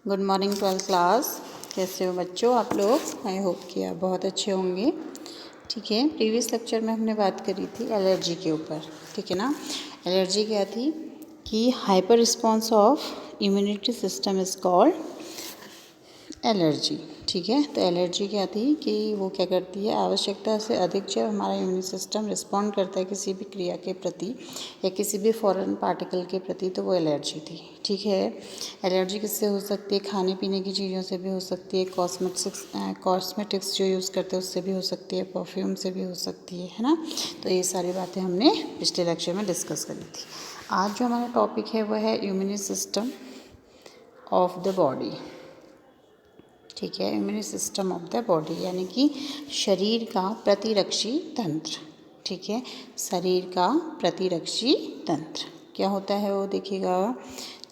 Good morning 12th class. कैसे हो बच्चों आप लोग? आई होप कि आप बहुत अच्छे होंगे। ठीक है, प्रीवियस लेक्चर में हमने बात करी थी एलर्जी के ऊपर। ठीक है ना। एलर्जी क्या थी कि hyper response of immunity system is called allergy. ठीक है, तो एलर्जी क्या थी कि वो क्या करती है, आवश्यकता से अधिक जब हमारा इम्यून सिस्टम रिस्पॉन्ड करता है किसी भी क्रिया के प्रति या किसी भी फॉरेन पार्टिकल के प्रति, तो वो एलर्जी थी। ठीक है, एलर्जी किससे हो सकती है? खाने पीने की चीज़ों से भी हो सकती है, कॉस्मेटिक्स जो यूज़ करते हैं उससे भी हो सकती है, परफ्यूम से भी हो सकती है ना। तो ये सारी बातें हमने पिछले लेक्चर में डिस्कस करी थी। आज जो हमारा टॉपिक है वो है immune system of the body. ठीक है, immune system of the body यानी कि शरीर का प्रतिरक्षी तंत्र। ठीक है, शरीर का प्रतिरक्षी तंत्र क्या होता है वो देखिएगा,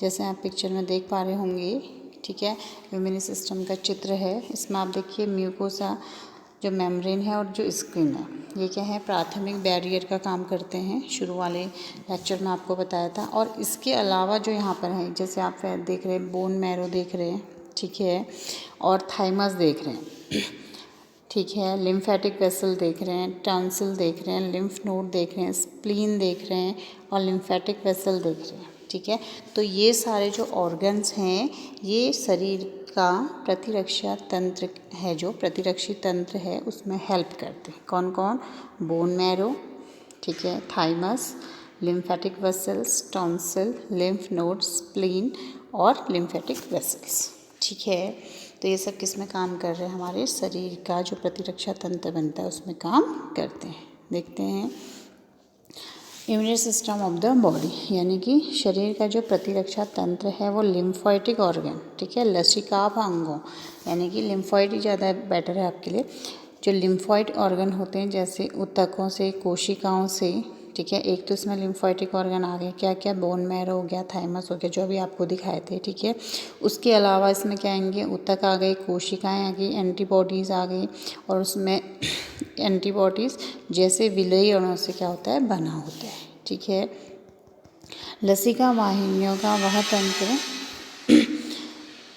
जैसे आप पिक्चर में देख पा रहे होंगे। ठीक है, इम्यून सिस्टम का चित्र है। इसमें आप देखिए म्यूकोसा जो मेम्ब्रेन है और जो स्किन है, ये क्या है, प्राथमिक बैरियर का काम करते हैं। शुरू वाले लेक्चर में आपको बताया था। और इसके अलावा जो यहाँ पर है, जैसे आप देख रहे हैं बोन मैरो देख रहे हैं, ठीक है, और थाइमस देख रहे हैं, ठीक है, लिम्फेटिक वेसल देख रहे हैं, टॉन्सिल देख रहे हैं, लिम्फ नोड देख रहे हैं, स्प्लीन देख रहे हैं और लिम्फेटिक वेसल देख रहे हैं। ठीक है, तो ये सारे जो ऑर्गन्स हैं ये शरीर का प्रतिरक्षा तंत्र है, जो प्रतिरक्षी तंत्र है उसमें हेल्प करते हैं। कौन कौन? बोन मैरो, ठीक है, thymus, lymphatic vessels, tonsil, lymph node, spleen और लिम्फेटिक वेसल्स। ठीक है, तो ये सब किस में काम कर रहे हैं? हमारे शरीर का जो प्रतिरक्षा तंत्र बनता है उसमें काम करते हैं। देखते हैं immune system of the body यानी कि शरीर का जो प्रतिरक्षा तंत्र है वो लिम्फोइटिक ऑर्गन, ठीक है, लसिकाभ अंगों यानी कि लिम्फोइड ही ज़्यादा बेटर है आपके लिए। जो लिम्फोइड ऑर्गन होते हैं जैसे ऊतकों से, कोशिकाओं से, ठीक है, एक तो इसमें लिम्फोइटिक ऑर्गन आ गए, क्या क्या, बोन मैरो हो गया, थाइमस हो गया, जो अभी आपको दिखाए थे। ठीक है, उसके अलावा इसमें क्या आएंगे, ऊतक आ गए, कोशिकाएं आ गई, एंटीबॉडीज़ आ गई, और उसमें एंटीबॉडीज़ जैसे विलयी अणुओं से क्या होता है, बना होता है। ठीक है, लसिका वाहिनियों का वह तंत्र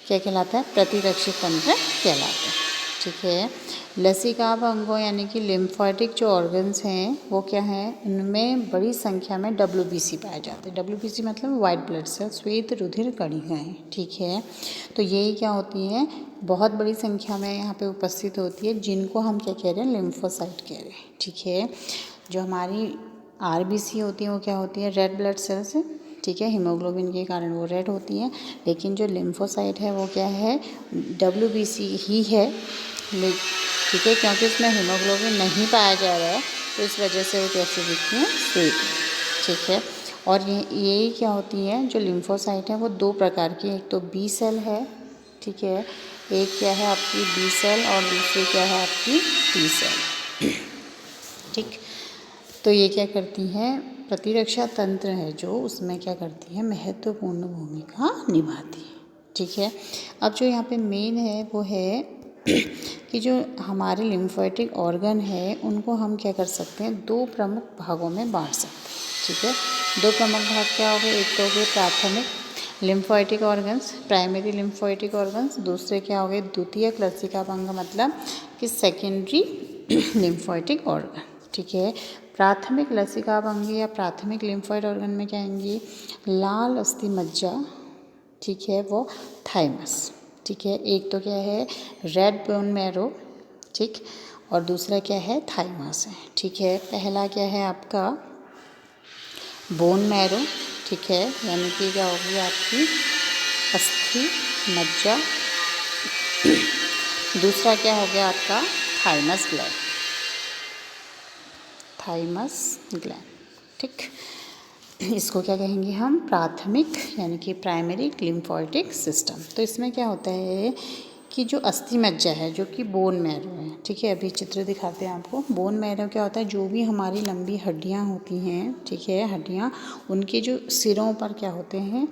क्या कहलाता है? प्रतिरक्षी तंत्र कहलाता है। ठीक है, लसिकाभ अंगों यानी कि लिम्फोइटिक जो ऑर्गन्स हैं वो क्या है, इनमें बड़ी संख्या में WBC पाए जाते हैं। WBC मतलब वाइट ब्लड सेल, श्वेत रुधिर कणिकाएं। ठीक है, तो यही क्या होती है, बहुत बड़ी संख्या में यहाँ पे उपस्थित होती है, जिनको हम क्या कह रहे हैं, लिम्फोसाइट कह रहे हैं। ठीक है, जो हमारी RBC होती है वो क्या होती है, रेड ब्लड सेल्स। ठीक है, हीमोग्लोबिन के कारण वो रेड होती हैं, लेकिन जो लिम्फोसाइट है वो क्या है, WBC ही है। ठीक है, क्योंकि इसमें हीमोग्लोबिन नहीं पाया जा रहा है तो इस वजह से वो कैसे दिखती हैं, श्वेत। ठीक है, और ये क्या होती है, जो लिम्फोसाइट है वो दो प्रकार की, एक तो B सेल है, ठीक है, एक क्या है आपकी B सेल और दूसरी क्या है आपकी T सेल। ठीक, तो ये क्या करती हैं, प्रतिरक्षा तंत्र है जो, उसमें क्या करती है, महत्वपूर्ण भूमिका निभाती है। ठीक है, अब जो यहाँ पे मेन है वो है कि जो हमारे लिम्फोइटिक ऑर्गन है उनको हम क्या कर सकते हैं, दो प्रमुख भागों में बांट सकते हैं। ठीक है, दो प्रमुख भाग क्या हो गए, एक तो हो गए प्राथमिक लिम्फोइटिक ऑर्गन्स, प्राइमरी लिम्फोइटिक ऑर्गन्स, दूसरे क्या हो गए, द्वितीयक लसिकाभ अंग मतलब कि सेकेंडरी लिम्फोइटिक ऑर्गन। ठीक है, प्राथमिक लसिकाभ अंग या प्राथमिक लिम्फोइड ऑर्गन में क्या आएंगी, लाल अस्थि मज्जा, ठीक है, वो थाइमस। ठीक है, एक तो क्या है रेड बोन मैरो, ठीक, और दूसरा क्या है, थाइमस है। ठीक है, पहला क्या है आपका बोन मैरो, ठीक है, यानी कि क्या होगी आपकी अस्थि मज्जा। दूसरा क्या हो गया आपका थाइमस ग्लैंड, थाइमस ग्लैंड। ठीक, इसको क्या कहेंगे हम, प्राथमिक यानी कि प्राइमरी लिम्फोइटिक सिस्टम। तो इसमें क्या होता है कि जो अस्थि मज्जा है जो कि बोन मैरो है, ठीक है, अभी चित्र दिखाते हैं आपको। बोन मैरो क्या होता है, जो भी हमारी लंबी हड्डियां होती हैं, ठीक है, हड्डियां, उनके जो सिरों पर क्या होते हैं,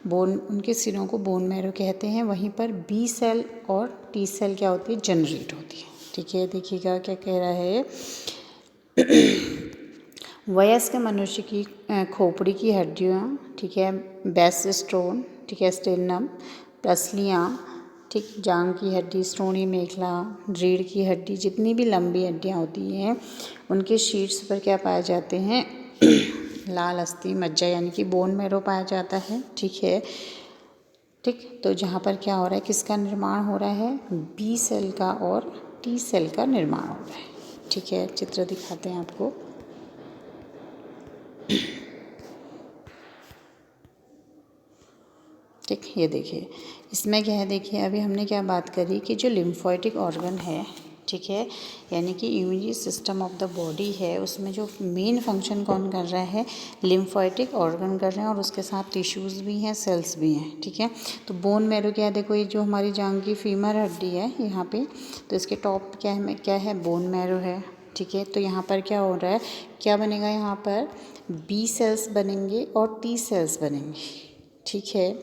बोन, उनके सिरों को बोन मैरो कहते हैं। वहीं पर B सेल और T सेल क्या होती है, जनरेट होती है। ठीक है, देखिएगा क्या कह रहा है, वयस्क मनुष्य की खोपड़ी की हड्डियाँ, ठीक है, बेस स्टोन, ठीक है, स्टेनम, पसलियाँ, ठीक, जांग की हड्डी, श्रोणि मेखला, रीढ़ की हड्डी, जितनी भी लंबी हड्डियाँ होती हैं उनके शीर्ष पर क्या पाए जाते हैं लाल अस्थि मज्जा यानी कि बोन मैरो पाया जाता है। ठीक है, ठीक। तो जहाँ पर क्या हो रहा है, किसका निर्माण हो रहा है, बी सेल का और टी सेल का निर्माण हो रहा है। ठीक है, चित्र दिखाते हैं आपको। ठीक, ये देखिए इसमें क्या है, देखिए अभी हमने क्या बात करी कि जो लिम्फोइटिक ऑर्गन है, ठीक है, यानी कि immunity system of the body है, उसमें जो मेन फंक्शन कौन कर रहा है, लिम्फोइटिक ऑर्गन कर रहे हैं और उसके साथ टिश्यूज़ भी हैं, सेल्स भी हैं। ठीक है, तो बोन मैरो क्या है, देखो ये जो हमारी जांघ की फीमर हड्डी है यहाँ पे, तो इसके टॉप क्या है बोन मैरो है। ठीक है, तो यहाँ पर क्या हो रहा है, क्या बनेगा, यहाँ पर बी सेल्स बनेंगे और टी सेल्स बनेंगे। ठीक है,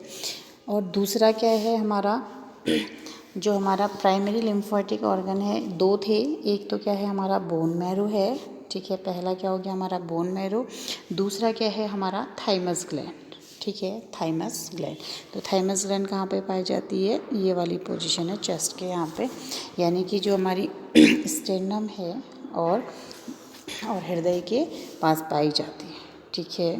और दूसरा क्या है हमारा, जो हमारा प्राइमरी लिम्फोइटिक ऑर्गन है, दो थे, एक तो क्या है हमारा बोन मैरो है। ठीक है, पहला क्या हो गया हमारा बोन मैरो, दूसरा क्या है हमारा थाइमस ग्लैंड। ठीक है, थाइमस ग्लैंड। तो थाइमस ग्लैंड कहाँ पे पाई जाती है, ये वाली पोजीशन है चेस्ट के यहाँ पे, यानी कि जो हमारी स्टेर्नम है और हृदय के पास पाई जाती है। ठीक है,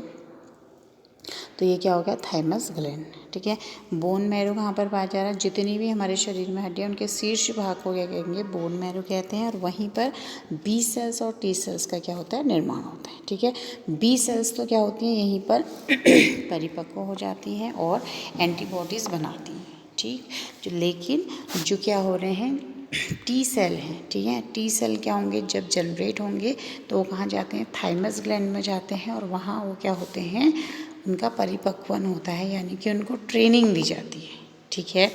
तो ये क्या हो गया, थाइमस ग्लैंड। ठीक है, बोन मैरो कहाँ पर पाया जा रहा है, जितनी भी हमारे शरीर में हड्डियाँ उनके शीर्ष भाग को क्या कहेंगे, बोन मैरो कहते हैं, और वहीं पर बी सेल्स और टी सेल्स का क्या होता है, निर्माण होता है। ठीक है, बी सेल्स तो क्या होती हैं, यहीं पर परिपक्व हो जाती हैं और एंटीबॉडीज़ बनाती हैं। ठीक, लेकिन जो क्या हो रहे हैं, टी सेल हैं। ठीक है, टी सेल क्या होंगे, जब जनरेट होंगे तो वो कहाँ जाते हैं, थाइमस ग्लैंड में जाते हैं, और वहाँ वो क्या होते हैं, उनका परिपक्वन होता है, यानी कि उनको ट्रेनिंग दी जाती है। ठीक है,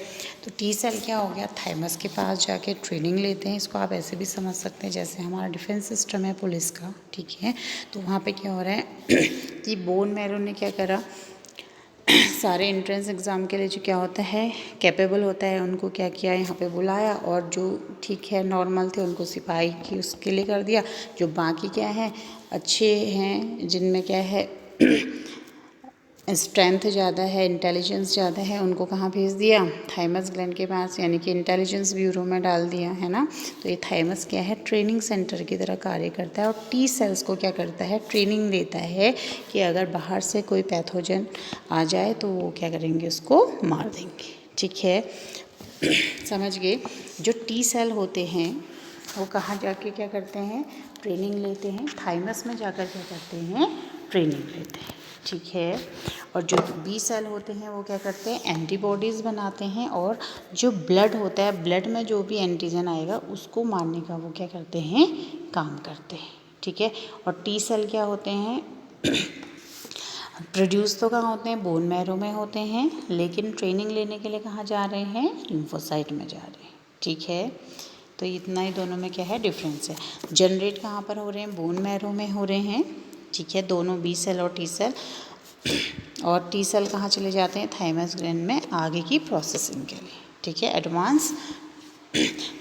तो टी सेल क्या हो गया, थाइमस के पास जाके ट्रेनिंग लेते हैं। इसको आप ऐसे भी समझ सकते हैं जैसे हमारा डिफेंस सिस्टम है पुलिस का। ठीक है, तो वहाँ पे क्या हो रहा है कि बोन मैरो ने क्या करा, सारे एंट्रेंस एग्ज़ाम के लिए जो क्या होता है, कैपेबल होता है, उनको क्या किया, यहाँ पे बुलाया, और जो ठीक है नॉर्मल थे उनको सिपाही की उसके लिए कर दिया, जो बाकी क्या है अच्छे हैं, जिनमें क्या है स्ट्रेंथ ज़्यादा है, इंटेलिजेंस ज़्यादा है, उनको कहाँ भेज दिया, थाइमस ग्लैंड के पास, यानी कि इंटेलिजेंस ब्यूरो में डाल दिया, है ना। तो ये थाइमस क्या है, ट्रेनिंग सेंटर की तरह कार्य करता है, और टी सेल्स को क्या करता है, ट्रेनिंग देता है कि अगर बाहर से कोई पैथोजन आ जाए तो वो क्या करेंगे, उसको मार देंगे। ठीक है, समझ गए। जो टी सेल होते हैं वो कहाँ जाके क्या करते हैं, ट्रेनिंग लेते हैं, थाइमस में जाकर क्या करते हैं, ट्रेनिंग लेते हैं। ठीक है, और जो बी सेल होते हैं वो क्या करते हैं, एंटीबॉडीज़ बनाते हैं, और जो ब्लड होता है, ब्लड में जो भी एंटीजन आएगा उसको मारने का वो क्या करते हैं, काम करते हैं। ठीक है, और टी सेल क्या होते हैं प्रोड्यूस तो कहाँ होते हैं, बोन मैरो में होते हैं, लेकिन ट्रेनिंग लेने के लिए कहाँ जा रहे हैं, लिम्फोसाइट में जा रहे हैं। ठीक है, तो इतना ही दोनों में क्या है, डिफरेंस है। जनरेट कहाँ पर हो रहे हैं, बोन मैरो में हो रहे हैं। ठीक है, दोनों बी सेल और टी सेल, और टी सेल कहाँ चले जाते हैं, थाइमस ग्लैंड में आगे की प्रोसेसिंग के लिए। ठीक है, एडवांस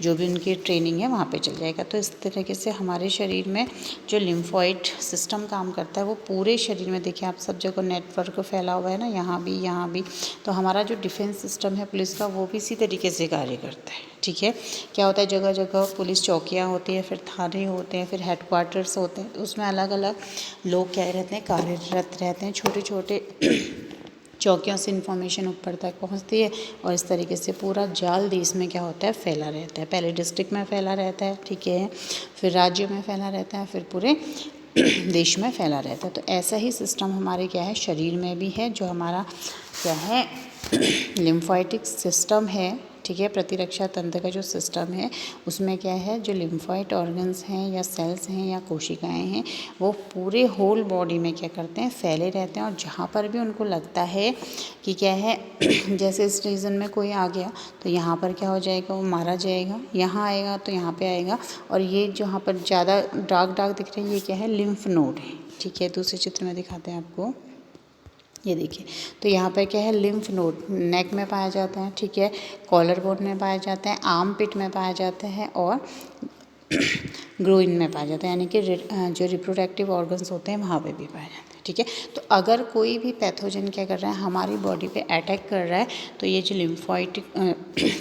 जो भी उनकी ट्रेनिंग है वहाँ पे चल जाएगा। तो इस तरीके से हमारे शरीर में जो लिम्फोइड सिस्टम काम करता है वो पूरे शरीर में, देखिए आप सब जगह नेटवर्क फैला हुआ है ना, यहाँ भी। तो हमारा जो डिफेंस सिस्टम है पुलिस का वो भी इसी तरीके से कार्य करता है। ठीक है, क्या होता है, जगह जगह पुलिस चौकियाँ होती हैं, फिर थाने होते हैं, फिर हेडक्वार्टर्स होते हैं, तो उसमें अलग अलग लोग क्या रहते हैं, कार्यरत रहते हैं। छोटे छोटे चौकियों से इन्फॉर्मेशन ऊपर तक पहुंचती है, और इस तरीके से पूरा जाल देश में क्या होता है, फैला रहता है। पहले डिस्ट्रिक्ट में फैला रहता है, ठीक है, फिर राज्य में फैला रहता है, फिर पूरे देश में फैला रहता है। तो ऐसा ही सिस्टम हमारे क्या है, शरीर में भी है, जो हमारा क्या है लिम्फोइटिक सिस्टम है। ठीक है, प्रतिरक्षा तंत्र का जो सिस्टम है उसमें क्या है, जो लिम्फोइड ऑर्गन्स हैं या सेल्स हैं या कोशिकाएं हैं, वो पूरे होल बॉडी में क्या करते हैं, फैले रहते हैं, और जहाँ पर भी उनको लगता है कि क्या है जैसे इस रीजन में कोई आ गया तो यहाँ पर क्या हो जाएगा, वो मारा जाएगा, यहाँ आएगा तो यहाँ पे आएगा। और ये जहाँ पर ज़्यादा डार्क दिख रहे हैं ये क्या है, लिम्फ नोड है। ठीक है, दूसरे चित्र में दिखाते हैं आपको, ये देखिए, तो यहाँ पर क्या है, लिम्फ नोड नेक में पाया जाता है। ठीक है, कॉलर बोन में पाया जाता है, आर्म पिट में पाया जाता है, और ग्रोइन में पाया जाता है, यानी कि जो रिप्रोडक्टिव ऑर्गन्स होते हैं वहाँ पे भी पाए जाते हैं। ठीक है। तो अगर कोई भी पैथोजन क्या कर रहा है, हमारी बॉडी पे अटैक कर रहा है, तो ये जो लिम्फोइटिक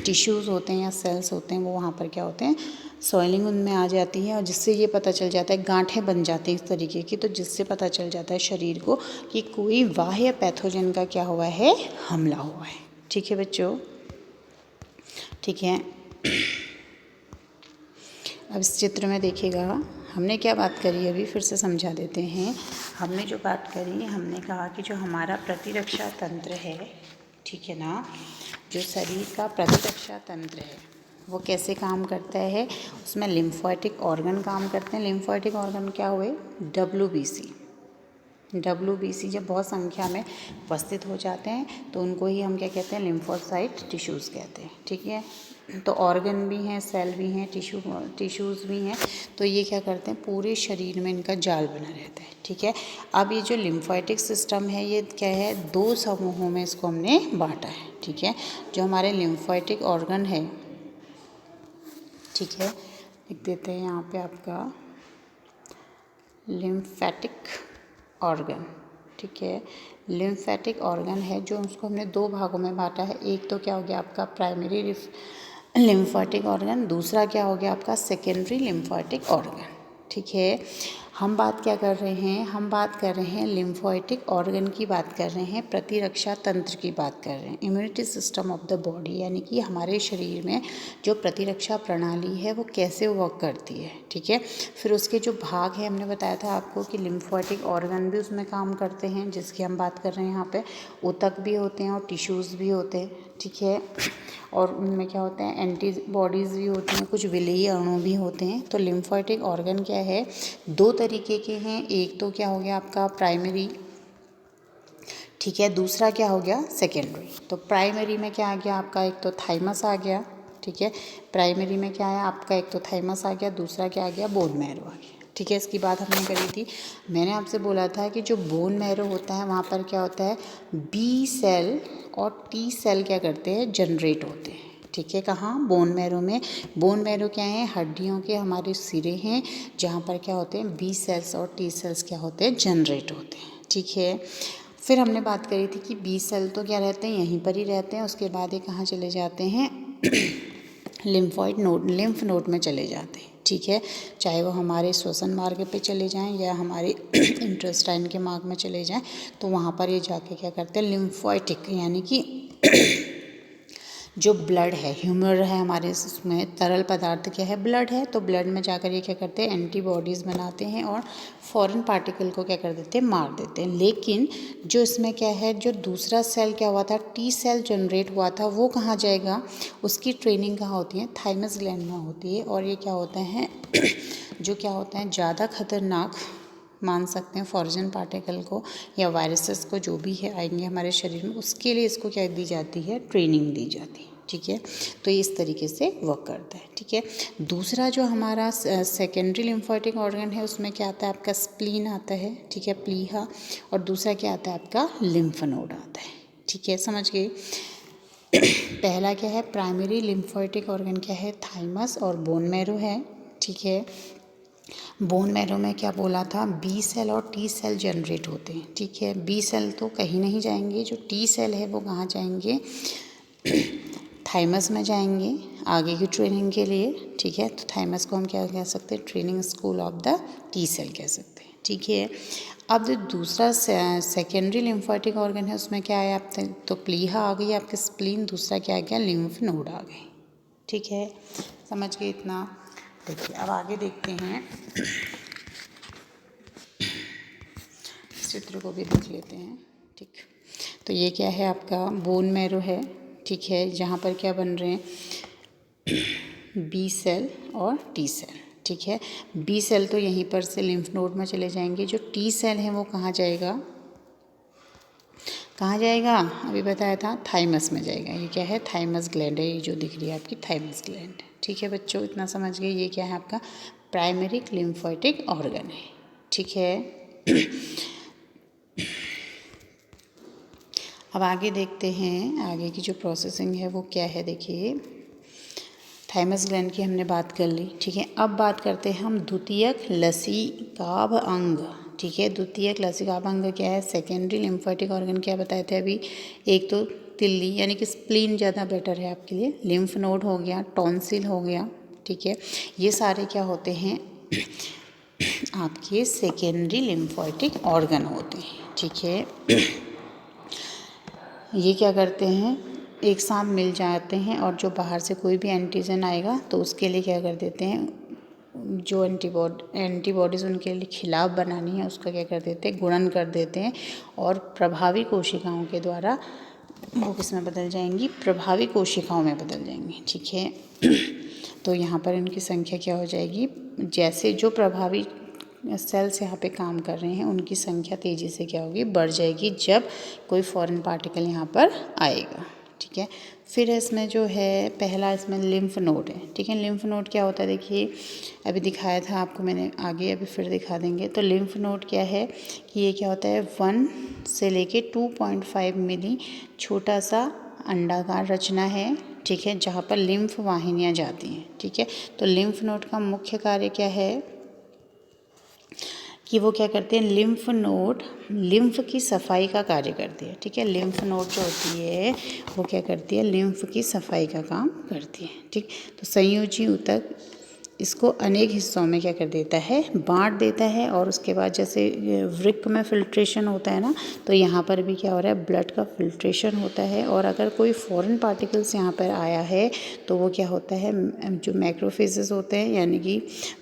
टिश्यूज़ होते हैं या सेल्स होते हैं वो वहाँ पर क्या होते हैं, सॉइलिंग उनमें आ जाती है, और जिससे ये पता चल जाता है, गांठें बन जाती हैं इस तरीके की, तो जिससे पता चल जाता है शरीर को कि कोई बाह्य पैथोजन का क्या हुआ है, हमला हुआ है। ठीक है बच्चों, ठीक है। अब इस चित्र में देखिएगा, हमने क्या बात करी अभी फिर से समझा देते हैं। हमने जो बात करी, हमने कहा कि जो हमारा प्रतिरक्षा तंत्र है, ठीक है ना, जो शरीर का प्रतिरक्षा तंत्र है वो कैसे काम करता है, उसमें लिम्फोइटिक ऑर्गन काम करते हैं। लिम्फोइटिक ऑर्गन क्या हुए, WBC जब बहुत संख्या में उपस्थित हो जाते हैं तो उनको ही हम क्या कहते हैं, लिम्फोसाइट टिश्यूज़ कहते हैं। ठीक है, तो ऑर्गन भी हैं, सेल भी हैं, टिश्यूज़ भी हैं, तो ये क्या करते हैं, पूरे शरीर में इनका जाल बना रहता है। ठीक है, अब ये जो लिम्फोइटिक सिस्टम है ये क्या है, 2 समूहों में इसको हमने बांटा है। ठीक है, जो हमारे लिम्फोइटिक ऑर्गन है, ठीक है, लिख देते हैं यहाँ पे आपका लिम्फेटिक ऑर्गन। ठीक है, लिम्फेटिक ऑर्गन है जो उसको हमने 2 भागों में बांटा है। एक तो क्या हो गया आपका प्राइमरी लिम्फेटिक ऑर्गन, दूसरा क्या हो गया आपका सेकेंडरी लिम्फेटिक ऑर्गन। ठीक है, हम बात क्या कर रहे हैं, हम बात कर रहे हैं लिम्फोइटिक ऑर्गन की बात कर रहे हैं, प्रतिरक्षा तंत्र की बात कर रहे हैं, immunity system of the body, यानी कि हमारे शरीर में जो प्रतिरक्षा प्रणाली है वो कैसे वर्क करती है। ठीक है, फिर उसके जो भाग है, हमने बताया था आपको कि लिम्फोइटिक ऑर्गन भी उसमें काम करते हैं, जिसकी हम बात कर रहे हैं यहाँ पे, ऊतक भी होते हैं और टिश्यूज़ भी होते हैं। ठीक है, और उनमें क्या होते हैं, एंटीबॉडीज़ भी होती हैं, कुछ विलेयी अणु भी होते हैं। तो लिम्फोइटिक ऑर्गन क्या है, 2 तरीके के हैं। एक तो क्या हो गया आपका प्राइमरी, ठीक है, दूसरा क्या हो गया सेकेंडरी। तो प्राइमरी में क्या आ गया आपका, एक तो थाइमस आ गया। ठीक है, प्राइमरी में क्या है आपका, एक तो थाइमस आ गया, दूसरा क्या आ गया, बोन मैरो आ गया। ठीक है, इसकी बात हमने करी थी। मैंने आपसे बोला था कि जो बोन मैरो होता है वहाँ पर क्या होता है, बी सेल और टी सेल क्या करते हैं, जनरेट होते हैं। ठीक है, कहाँ, बोन मैरो में। बोन मैरो क्या है, हड्डियों के हमारे सिरे हैं, जहाँ पर क्या होते हैं, बी सेल्स और टी सेल्स क्या होते हैं, जनरेट होते हैं। ठीक है, फिर हमने बात करी थी कि बी सेल तो क्या रहते हैं, यहीं पर ही रहते हैं, उसके बाद ये कहाँ चले जाते हैं, लिम्फोइड नोड, लिम्फ नोड में चले जाते हैं। ठीक है, चाहे वो हमारे श्वसन मार्ग पे चले जाएं या हमारे इंटेस्टाइन के मार्ग में चले जाएं, तो वहाँ पर ये जाके क्या करते हैं, लिम्फोइटिक, यानी कि जो ब्लड है, ह्यूमर है हमारे, इसमें तरल पदार्थ क्या है, ब्लड है, तो ब्लड में जाकर ये क्या करते हैं, एंटीबॉडीज़ बनाते हैं और फॉरेन पार्टिकल को क्या कर देते हैं, मार देते हैं। लेकिन जो इसमें क्या है, जो दूसरा सेल क्या हुआ था, टी सेल जनरेट हुआ था, वो कहाँ जाएगा, उसकी ट्रेनिंग कहाँ होती है, थाइमस ग्लैंड में होती है। और ये क्या होता है जो क्या होता है, ज़्यादा खतरनाक मान सकते हैं फॉरेन पार्टिकल को या वायरसेस को, जो भी है आएंगे हमारे शरीर में, उसके लिए इसको क्या दी जाती है, ट्रेनिंग दी जाती है। ठीक है, तो ये इस तरीके से वर्क करता है। ठीक है, दूसरा जो हमारा सेकेंडरी लिम्फोइटिक ऑर्गन है, उसमें क्या आता है आपका, स्प्लीन आता है। ठीक है, प्लीहा, और दूसरा क्या आता है आपका, लिम्फ नोड आता है। ठीक है, समझ गए। पहला क्या है, प्राइमरी लिम्फोइटिक ऑर्गन क्या है, थाइमस और बोन मैरो है। ठीक है, बोन मैरो में क्या बोला था, बी सेल और टी सेल जनरेट होते हैं। ठीक है, बी सेल तो कहीं नहीं जाएंगे, जो टी सेल है वो कहाँ जाएंगे, थाइमस में जाएंगे आगे की ट्रेनिंग के लिए। ठीक है, तो थाइमस को हम क्या कह सकते हैं, training school of the T cell कह सकते हैं। ठीक है, अब जो दूसरा सेकेंडरी लिम्फोइटिक ऑर्गन है, उसमें क्या आया आप, तो प्लीहा आ गई आपके, स्प्लीन, दूसरा क्या आ गया, लिम्फ नोड आ गई। ठीक है, समझ गए इतना। देखिए अब आगे देखते हैं, इस चित्र को भी देख लेते हैं। ठीक, तो ये क्या है आपका, बोन मैरो है। ठीक है, जहाँ पर क्या बन रहे हैं, बी सेल और टी सेल। ठीक है, बी सेल तो यहीं पर से लिम्फ नोड में चले जाएंगे, जो टी सेल है वो कहाँ जाएगा, कहाँ जाएगा, अभी बताया था, थाइमस में जाएगा। ये क्या है, थाइमस ग्लैंड है, ये जो दिख रही है आपकी थाइमस ग्लैंड। ठीक है बच्चों, इतना समझ गए, ये क्या है आपका प्राइमरी लिम्फोइटिक ऑर्गन है। ठीक है, अब आगे देखते हैं, आगे की जो प्रोसेसिंग है वो क्या है। देखिए, थाइमस ग्लैंड की हमने बात कर ली। ठीक है, अब बात करते हैं हम द्वितीयक लसीकाभ अंग। ठीक है। द्वितीयक लसीकाभ अंग क्या है? सेकेंडरी लिम्फेटिक ऑर्गन क्या बताए थे अभी? एक तो तिल्ली यानी कि स्प्लीन ज़्यादा बेटर है आपके लिए, लिम्फ नोड हो गया, टॉन्सिल हो गया, ठीक है। ये सारे क्या होते हैं? आपके सेकेंडरी लिम्फेटिक ऑर्गन होते हैं, ठीक है। ये क्या करते हैं? एक साथ मिल जाते हैं और जो बाहर से कोई भी एंटीजन आएगा तो उसके लिए क्या कर देते हैं? जो एंटीबॉडीज़ उनके लिए खिलाफ बनानी है उसका क्या कर देते हैं? गुणन कर देते हैं और प्रभावी कोशिकाओं के द्वारा वो किस में बदल जाएंगी? प्रभावी कोशिकाओं में बदल जाएंगी, ठीक है। तो यहाँ पर इनकी संख्या क्या हो जाएगी? जैसे जो प्रभावी सेल्स यहाँ पे काम कर रहे हैं उनकी संख्या तेज़ी से क्या होगी? बढ़ जाएगी जब कोई फॉरेन पार्टिकल यहाँ पर आएगा, ठीक है। फिर इसमें जो है पहला इसमें लिम्फ नोड है, ठीक है। लिम्फ नोड क्या होता है? देखिए अभी दिखाया था आपको मैंने, आगे अभी फिर दिखा देंगे। तो लिम्फ नोड क्या है कि ये क्या होता है? 1 से लेके 2.5 मिली छोटा सा अंडाकार रचना है, ठीक है, जहाँ पर लिम्फ वाहिनियाँ जाती हैं, ठीक है। तो लिम्फ नोड का मुख्य कार्य क्या है कि वो क्या करते हैं? लिम्फ नोड लिम्फ की सफाई का कार्य करती है, ठीक है। लिम्फ नोड जो होती है वो क्या करती है? लिम्फ की सफाई का काम करती है, ठीक। तो संयोजी ऊतक इसको अनेक हिस्सों में क्या कर देता है? बांट देता है। और उसके बाद जैसे वृक्क में फिल्ट्रेशन होता है ना, तो यहाँ पर भी क्या हो रहा है? ब्लड का फिल्ट्रेशन होता है। और अगर कोई फॉरेन पार्टिकल्स यहाँ पर आया है तो वो क्या होता है? जो मैक्रोफेजेस होते हैं यानी कि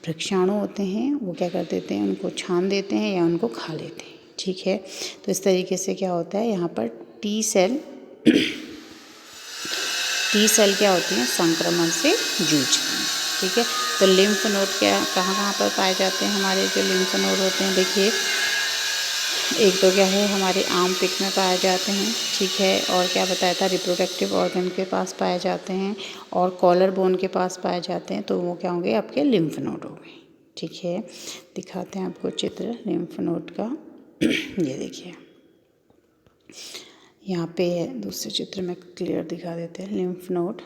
वृक्षाणु होते हैं वो क्या कर देते हैं? उनको छान देते हैं या उनको खा लेते हैं, ठीक है। तो इस तरीके से क्या होता है? यहाँ पर टी सेल क्या होती हैं? संक्रमण से जूझती हैं, ठीक है। तो लिम्फ नोड क्या कहाँ पर पाए जाते हैं? हमारे जो लिम्फ नोड होते हैं देखिए, एक तो क्या है हमारे आर्म पिट में पाए जाते हैं, ठीक है। और क्या बताया था? रिप्रोडक्टिव ऑर्गन के पास पाए जाते हैं और कॉलर बोन के पास पाए जाते हैं। तो वो क्या होंगे? आपके लिम्फ नोड हो गए, ठीक है। दिखाते हैं आपको चित्र लिम्फ नोड का। ये देखिए यहाँ पे है, दूसरे चित्र में क्लियर दिखा देते हैं लिम्फ नोड।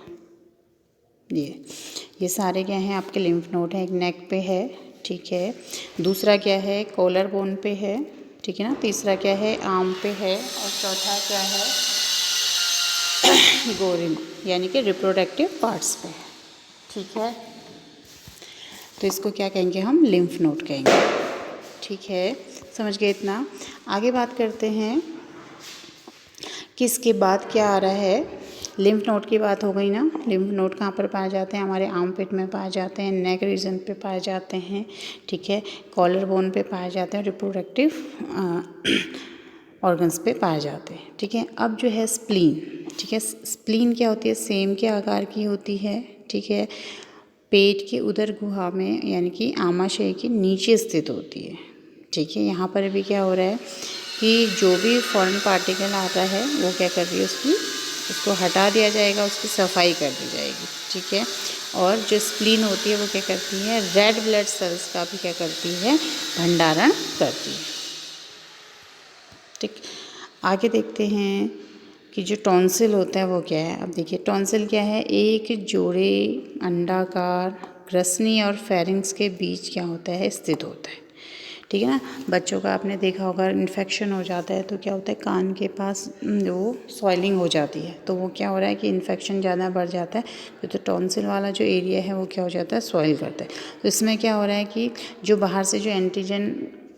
ये सारे क्या हैं? आपके लिम्फ नोड हैं। एक नेक पे है, ठीक है। दूसरा क्या है? कॉलर बोन पे है, ठीक है ना। तीसरा क्या है? आर्म पे है। और चौथा क्या है? गोरिम यानी कि रिप्रोडक्टिव पार्ट्स पे है, ठीक है। तो इसको क्या कहेंगे हम? लिम्फ नोड कहेंगे, ठीक है। समझ गए इतना? आगे बात करते हैं कि इसके बाद क्या आ रहा है। लिम्फ नोड की बात हो गई ना। लिम्फ नोड कहाँ पर पाए जाते हैं? हमारे आर्म पिट में पाए जाते हैं, नेक रीजन पे पाए जाते हैं, ठीक है। कॉलर बोन पे पाए जाते हैं, रिप्रोडक्टिव ऑर्गन्स पे पाए जाते हैं, ठीक है। अब जो है स्प्लीन, ठीक है। स्प्लीन क्या होती है? सेम के आकार की होती है, ठीक है। पेट के उदर गुहा में यानी कि आमाशय के नीचे स्थित होती है, ठीक है। यहाँ पर भी क्या हो रहा है कि जो भी फॉरेन पार्टिकल आता है वो क्या कर रही है? उसको हटा दिया जाएगा, उसकी सफाई कर दी जाएगी, ठीक है। और जो स्प्लीन होती है वो क्या करती है? रेड ब्लड सेल्स का भी क्या करती है? भंडारण करती है, ठीक। आगे देखते हैं कि जो टॉन्सिल होता है वो क्या है। अब देखिए टॉन्सिल क्या है? एक जोड़े अंडाकार ग्रसनी और फेरिंग्स के बीच क्या होता है? स्थित होता है, ठीक है ना। बच्चों का आपने देखा होगा इन्फेक्शन हो जाता है तो क्या होता है? कान के पास वो स्वेलिंग हो जाती है, तो वो क्या हो रहा है कि इन्फेक्शन ज़्यादा बढ़ जाता है। तो टॉन्सिल वाला जो एरिया है वो क्या हो जाता है? स्वेल करता है। तो इसमें क्या हो रहा है कि जो बाहर से जो एंटीजन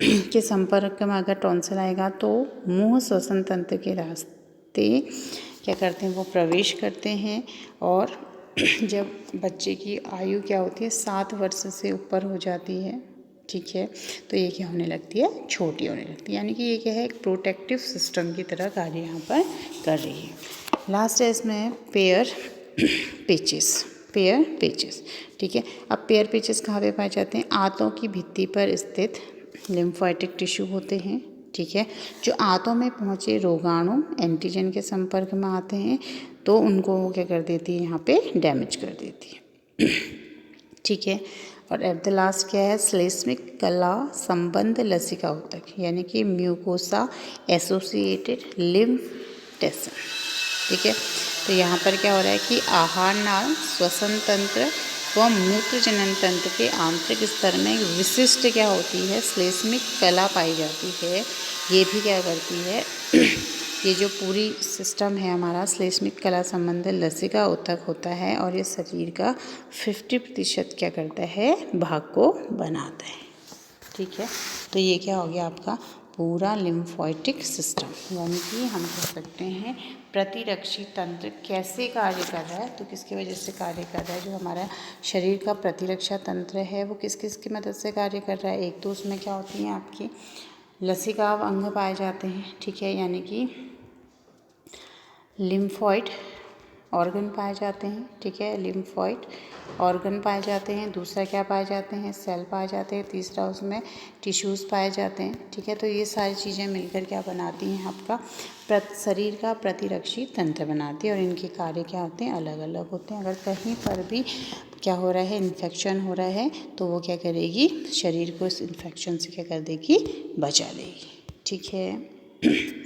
के संपर्क में अगर टॉन्सिल आएगा तो मुंह श्वसन तंत्र के रास्ते क्या करते हैं? वो प्रवेश करते हैं। और जब बच्चे की आयु क्या होती है? 7 वर्ष से ऊपर हो जाती है, ठीक है, तो ये क्या होने लगती है? छोटी होने लगती है। यानी कि ये क्या है? एक प्रोटेक्टिव सिस्टम की तरह कार्य यहाँ पर कर रही है। लास्ट है इसमें पेयर पेचेस, ठीक है। अब पेयर पेचेस कहाँ पे पाए जाते हैं? आंतों की भित्ति पर स्थित लिम्फेटिक टिश्यू होते हैं, ठीक है। जो आंतों में पहुँचे रोगाणु एंटीजन के संपर्क में आते हैं तो उनको क्या कर देती है? यहाँ पे डैमेज कर देती है, ठीक है। और एट द लास्ट क्या है? श्लेष्मिक कला संबंध लसिका ऊतक यानी कि म्यूकोसा एसोसिएटेड लिम्फ टेशन, ठीक है। तो यहाँ पर क्या हो रहा है कि आहार नाल, श्वसन तंत्र, वह मूत्र जनन तंत्र के आंतरिक स्तर में एक विशिष्ट क्या होती है, श्लेष्मिक कला पाई जाती है। ये भी क्या करती है, ये जो पूरी सिस्टम है हमारा श्लेष्मिक कला संबंधित लसिका ऊतक होता है और ये शरीर का 50% क्या करता है, भाग को बनाता है। ठीक है, तो ये क्या हो गया आपका पूरा लिम्फोइटिक सिस्टम, यानी कि हम कह सकते हैं प्रतिरक्षी तंत्र कैसे कार्य कर रहा है। तो किसकी वजह से कार्य कर रहा है, जो हमारा शरीर का प्रतिरक्षा तंत्र है वो किस किस की मदद से कार्य कर रहा है। एक तो उसमें क्या होती हैं आपकी लसिका अंग पाए जाते हैं, ठीक है, यानी कि लिम्फॉइड ऑर्गन पाए जाते हैं, ठीक है, लिम्फॉइड ऑर्गन पाए जाते हैं। दूसरा क्या पाए जाते हैं, सेल पाए जाते हैं। तीसरा उसमें टिश्यूज़ पाए जाते हैं, ठीक है। तो ये सारी चीज़ें मिलकर क्या बनाती हैं, आपका शरीर का प्रतिरक्षी तंत्र बनाती है और इनके कार्य क्या होते हैं, अलग अलग होते हैं। अगर कहीं पर भी क्या हो रहा है, इन्फेक्शन हो रहा है, तो वो क्या करेगी, शरीर को इस इन्फेक्शन से क्या कर देगी, बचा लेगी, ठीक है।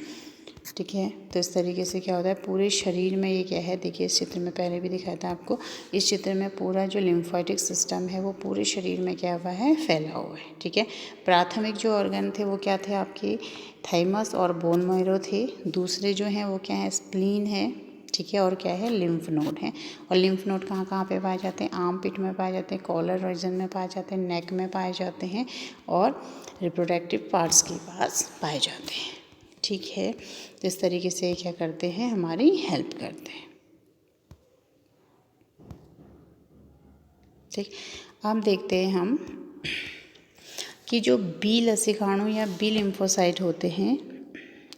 ठीक है, तो इस तरीके से क्या होता है पूरे शरीर में, ये क्या है, देखिए इस चित्र में पहले भी दिखाया था आपको। इस चित्र में पूरा जो लिम्फोइटिक सिस्टम है वो पूरे शरीर में क्या हुआ है, फैला हुआ है, ठीक है। प्राथमिक जो ऑर्गन थे वो क्या थे आपके, थाइमस और बोन मैरो थे। दूसरे जो हैं वो क्या है, स्प्लीन है, ठीक है, और क्या है, लिम्फ नोड है। और लिम्फ नोड कहाँ कहाँ पे पाए जाते हैं, आर्म पिट में पाए जाते हैं, कॉलर रीजन में पाए जाते हैं, नेक में पाए जाते हैं और रिप्रोडक्टिव पार्ट्स के पास पाए जाते हैं, ठीक है। तो इस तरीके से क्या करते हैं, हमारी हेल्प करते हैं, ठीक। अब देखते हैं हम कि जो बी लसिकाणु या बी लिम्फोसाइट होते हैं,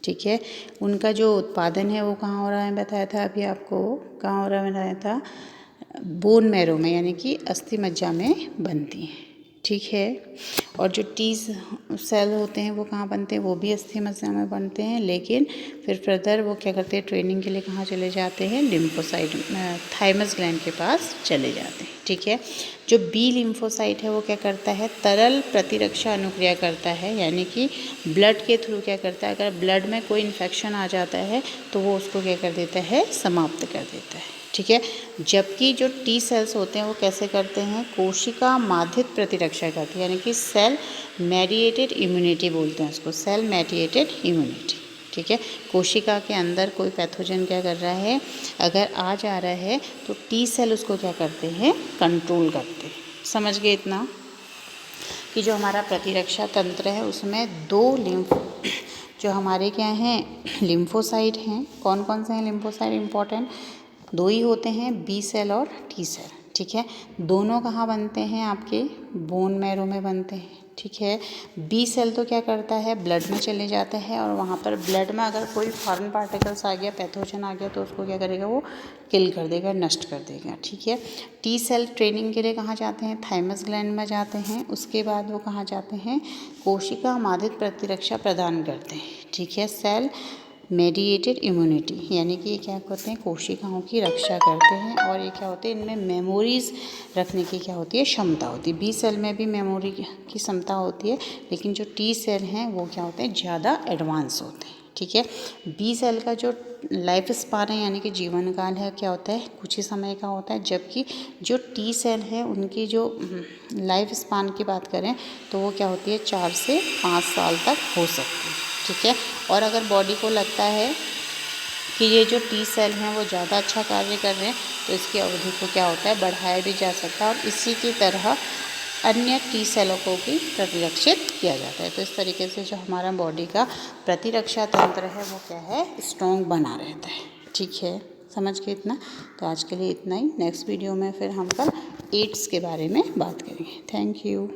ठीक है, उनका जो उत्पादन है वो कहाँ हो रहा है, बताया था अभी आपको, कहाँ हो रहा है बताया था, बोन मैरो में, यानी कि अस्थि मज्जा में बनती हैं, ठीक है। और जो टी सेल होते हैं वो कहाँ बनते हैं, वो भी अस्थि मज्जा में बनते हैं, लेकिन फिर फर्दर वो क्या करते हैं, ट्रेनिंग के लिए कहाँ चले जाते हैं, लिम्फोसाइट थाइमस ग्लैंड के पास चले जाते हैं, ठीक है। जो बी लिम्फोसाइट है वो क्या करता है, तरल प्रतिरक्षा अनुक्रिया करता है, यानी कि ब्लड के थ्रू क्या करता है, अगर ब्लड में कोई इन्फेक्शन आ जाता है तो वो उसको क्या कर देता है, समाप्त कर देता है, ठीक है। जबकि जो टी सेल्स होते हैं वो कैसे करते हैं, कोशिका माध्यित प्रतिरक्षा करते हैं, यानी कि सेल मेडिएटेड इम्यूनिटी बोलते हैं उसको, सेल मेडिएटेड इम्यूनिटी, ठीक है। कोशिका के अंदर कोई पैथोजन क्या कर रहा है, अगर आ जा रहा है तो टी सेल उसको क्या करते हैं, कंट्रोल करते हैं। समझ गए इतना कि जो हमारा प्रतिरक्षा तंत्र है उसमें दो जो हमारे क्या हैं, लिम्फोसाइट हैं। कौन कौन से हैं लिम्फोसाइट, इंपॉर्टेंट दो ही होते हैं, बी सेल और टी सेल, ठीक है। दोनों कहाँ बनते हैं, आपके बोन मैरो में बनते हैं, ठीक है। बी सेल तो क्या करता है, ब्लड में चले जाता है और वहाँ पर ब्लड में अगर कोई फॉरेन पार्टिकल्स आ गया, पैथोजन आ गया, तो उसको क्या करेगा, वो किल कर देगा, नष्ट कर देगा, ठीक है। टी सेल ट्रेनिंग के लिए कहाँ जाते हैं, थाइमस ग्लैंड में जाते हैं। उसके बाद वो कहाँ जाते हैं, कोशिका माध्यित प्रतिरक्षा प्रदान करते हैं, ठीक है। सेल मेडिएटेड इम्यूनिटी, यानी कि ये क्या करते हैं, कोशिकाओं की रक्षा करते हैं और ये क्या होते हैं, इनमें मेमोरीज रखने की क्या होती है, क्षमता होती है। बी सेल में भी मेमोरी की क्षमता होती है, लेकिन जो टी सेल हैं वो क्या होते हैं, ज़्यादा एडवांस होते हैं, ठीक है। बी सेल का जो लाइफ स्पान है, यानी कि जीवन काल है, क्या होता है, कुछ ही समय का होता है। जबकि जो टी सेल है उनकी जो लाइफ स्पान की बात करें तो वो क्या होती है, 4 से 5 साल तक हो सकती है, ठीक है। और अगर बॉडी को लगता है कि ये जो टी सेल हैं वो ज़्यादा अच्छा कार्य कर रहे हैं तो इसकी अवधि को क्या होता है, बढ़ाया भी जा सकता है और इसी की तरह अन्य टी सेलों को भी प्रतिरक्षित किया जाता है। तो इस तरीके से जो हमारा बॉडी का प्रतिरक्षा तंत्र है वो क्या है, स्ट्रॉन्ग बना रहता है, ठीक है। समझ के इतना, तो आज के लिए इतना ही। नेक्स्ट वीडियो में फिर हम कल एड्स के बारे में बात करेंगे। Thank you.